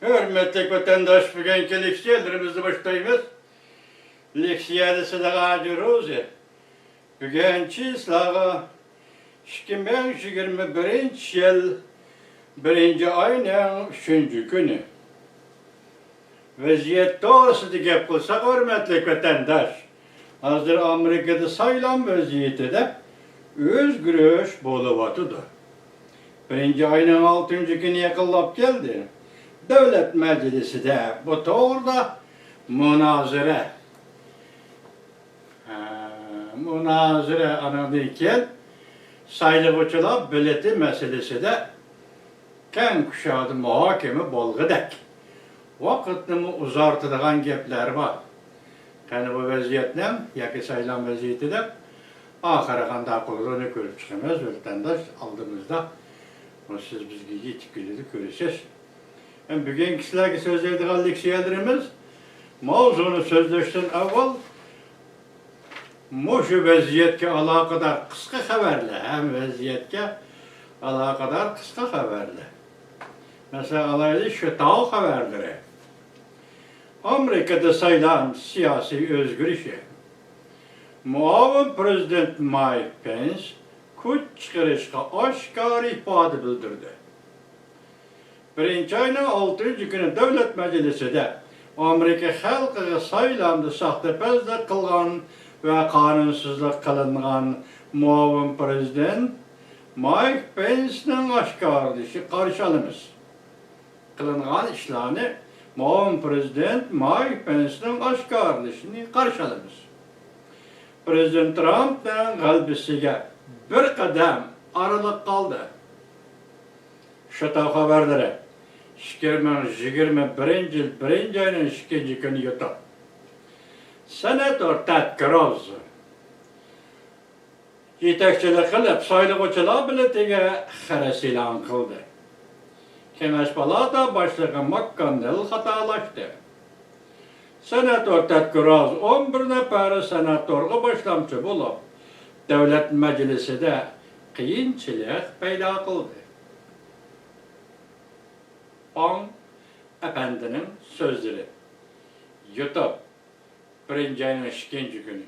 Hürmetli vatandaş, bugünkü leksiyalarımızı başlayımız. Leksiyada sıdağa diyoruz ya. Bugünkü slağa 2021 yıl 1. ayının 3. günü. Vaziyet doğrusu gap kılsak hürmetli vatandaş. Hazır Amerika'da sayılan vaziyeti de özgürüş boluvatıdır. 1. ayının 6. günü yakınlap geldi. Devlet Meclisi de bu doğruda münazire anadıyken sayılıvçılar bileti meselesi de kən kuşağı muhakeme bolğudek. Vakitini uzartıdığan gepler var. Yani bu vaziyetle, yaki sayılan vaziyeti de ahire kanda kurduğunu görüp çıkamaz. Vatandaş aldığımızda siz bizge yetip gülüdük göreceğiz. Hem bugün kişilerge sözlerdiği leksiyalarımız mavzunu sözleşten evvel şu vaziyetke alakadar kısa haberle hem vaziyetke alakadar kısa haberle. Mesela alaylı şu dağ haberleri. Amerika'da sayılan siyasi özgürlüğü. Muavin Prezident Mike Pence kuch çıkarışka aşkar ifade bildirdi. 1. ayının 6. günü Devlet Meclisi de Amerika halkı sayılandı sahtepazlık kılgan ve kanunsuzluk kılıngan muavin Prezident Mike Pence'nin aşkarlışı karşılığımız. Kılıngan işlerini muavin Prezident Mike Pence'nin aşkarlışını karşılığımız. Prezident Trump'ın kalbisiyle bir kadem aralık kaldı. Şata haberleri. 2021 yıl 1. ayının 2. günü yutup. Senatör Ted Cruz yetekçilik kılıp sayılıvçılar biletiga xeres ilan kıldı. Kemeş Palata Başlığı McConnell hatalaştı. Senatör Ted Cruz 11 neferi senatörge başlamçı bulup Devlet Meclisi de kıyınçılık peyda kıldı. Efendinin sözleri. YouTube 1. ayının 2. günü.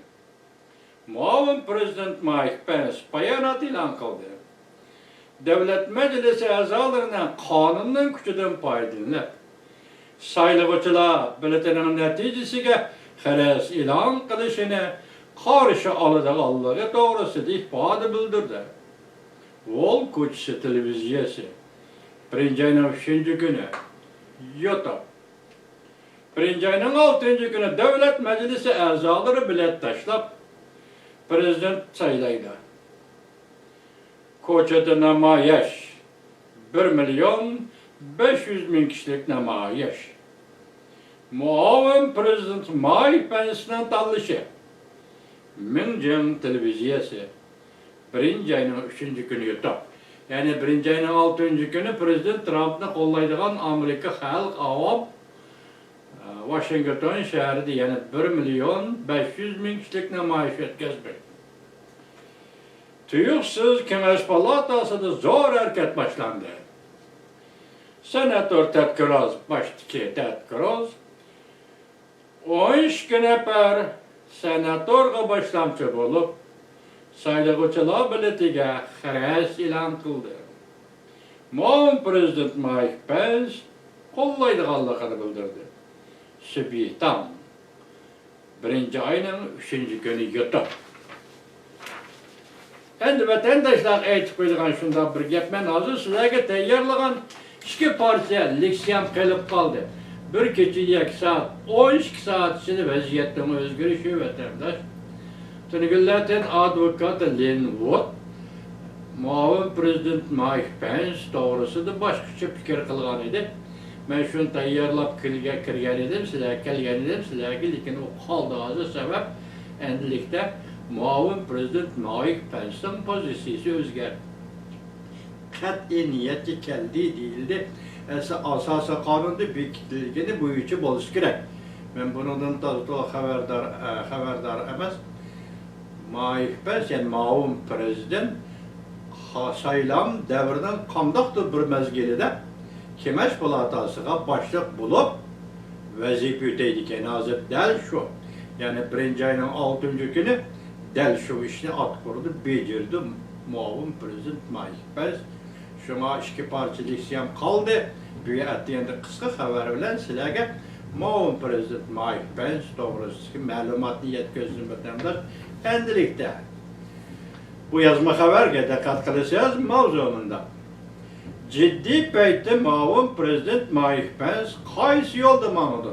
Muavin Prezident Mike Pence bayanat ilan kıldı. Devlet Meclisi azalarından kanunun küçüden paydalanıp sayılıvçılar biletinin neticesiyle xeres ilan kılışını karşı alıdığallığı doğrusu ifade bildirdi. Wall Kuchsi televizyası 1. ayının 3. günü YouTube 1. ayının 6. günü Devlet Meclisi azaları bilet taşlap Prezident sayılaydı. Koçada namayiş 1.500.000 kişilik namayiş. Muavin Prezident Mike Pence'nin tallışı Minjin televizyası 1. ayının 3. günü YouTube. Yani 1. ayının 6. günü Prezident Trump'ını kollaydıgan Amerika halk avam Washington şehrinde yani 1.500.000 kişilik namayiş etkizdi. Tuyuksuz Kemeş Palatası'da zor hareket başlandı. Senatör Ted Cruz, baştaki Ted Cruz, 13 güne per senatörge başlamçı bulup sayılıvçılar biletiga xeres ilan kıldı. Muavin Prezident Mike Pence kollaydıganlığını bildirdi. Sübihtan 1. ayının 3. günü yutup. Endi vatandaşlar aytip koyduğun şunda bir gap men hazır sizlerge tayyorlagan 2 partiya leksiyam kılıp kaldı. Bir kecha 2 saat, 12 saat içinde vaziyetin özgürüşü vatandaş. Tünügüllaten advokat Lynn Wood, muavin Prezident Mike Pence doğrusu da başkaça fikir kılgan idi. Ben şunu tayyorlap kirgen edim, sizlerge lekin o kaldığı sebep endilikte muavin Prezident Mike Pence'nin pozisyonu özgerdi. Kat'i niyeti keldi değildi. Asası kanunda bekletilgeni bu üçü boluş gerek. Ben bundan da haberdar emas. Mike Pence yani muavin Prezident sayılan devrinin kandaqdır bir mezgilide Kemeş Palatası'na başlık bulup vazife öteydiken hazır del şu. Yani birinci ayının 6. günü del şu işini at kurdu, becerdi muavin prezident Mike Pence. Şuna iki parçalı isyan kaldı. Büyük ettiğinde kısa haber bilen sizlerge muavin prezident Mike Pence doğrusu malumatını yetközülmektendir. Endilikte bu yazma haberge dikkat kılacağız mavzununda. Ciddi peyte muavin prezident Mike Pence kaysi yolda mağdur.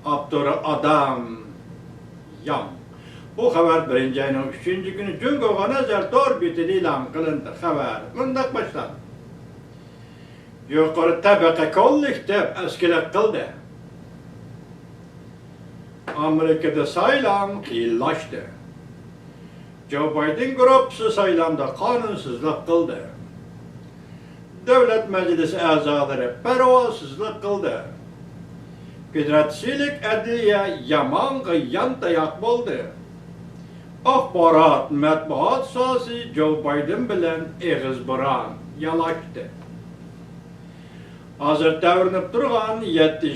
Abdurrahman adam yan. Bu haber birinci ayının 3. günü Cungo'ya nazar doğru bir ilan kılındı haber. Bundan başladı. Yukarı tabaka kollikte eskilik kıldı. Amerika'da sayılan kıyıllaştı. Joe Biden grupsu sayılamda kanunsuzluk kıldı. Devlet Meclisi azaları pervasızlık kıldı. Federatsilik adliye yaman yan dayak buldu. Akbarat, matbuat sahası Joe Biden bilen eğiz buran yalaştı. Hazır davranıp durgan 7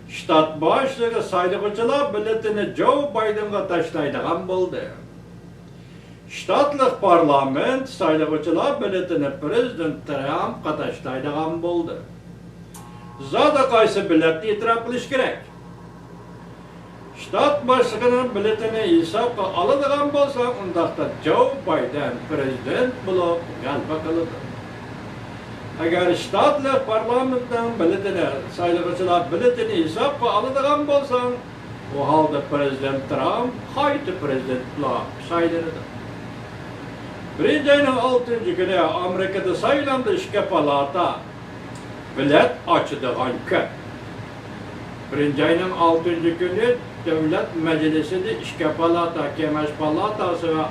ştat başlığı sayılıqçılar biletini Joe Biden'a taşlaydıgan buldu. Ştatlık parlament sayılıqçılar biletini Prezident Trump'a taşlaydıgan buldu. Zada kaysı biletini itiraf kılış gerek. Ştat başlığının biletini hesapka alıdığan bolsa, ondaqda Joe Biden prezident bulup galba kılıdır. Eğer ştatlı parlamentten biletini, sayılıqçılar biletini hesapka alıdığan bolsa, o halde Prezident Trump haydi prezident bulup sayılırdı. Birinci ayının 6. günü Amerika'da sayılandı işke palata bilet açıdığan köp. Birinci ayının 6. günü Devlet Meclisi'de işke palata, kemeş palatası ve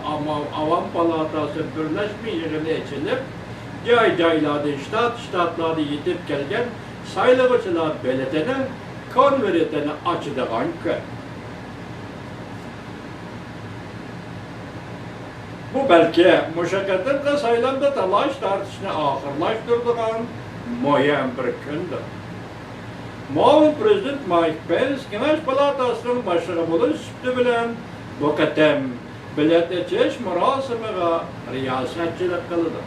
avam palatası birleşme yığını içilip cayladı ştatlarda yitip gelgen sayılıqçılar biletinin konveritini açıdığan köp. Bu belki müşakkatin sayılamda talaş tartışını ahırlaştırdığan mühim bir gündür. Muavin Prezident Mike Pence, Kemeş Palatası'nın başlığı buluş sütü bilen bu katem bilet içiş murasımıga riyasetçilik kılıdır.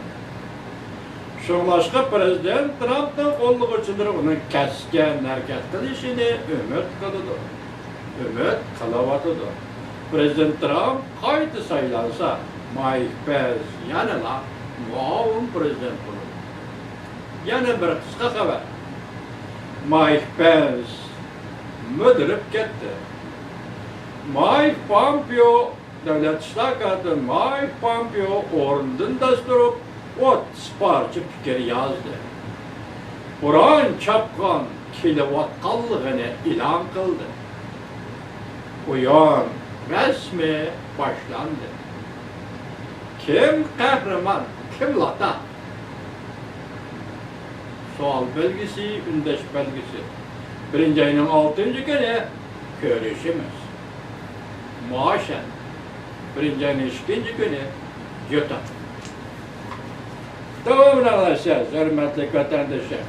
Şoğlaşka Prezident Trump'ın kolluğuçudur onun kesken hareket kılışını ümit kılıdır. Ümit kılavatıdır. Prezident Trump kaydı sayılansa Mike Pence yanına muavin prezident bulur. Yana bir kısa haber. Mike Pence müdürüp gitti. Mike Pompeo devlet iştahı Mike Pompeo orundunda durup ot sparçı fikir yazdı. Kur'an çapkan kilowatt kallığını ilan kıldı. Uyan resmi başlandı. Kim kahraman, kim lata? Sual belgesi, ündeş belgesi. Birinci ayının 6. günü görüşümüz. Maaşen. Birinci ayının 2. günü yutak. Tamam arkadaşlar, hürmetli vatandaşlar.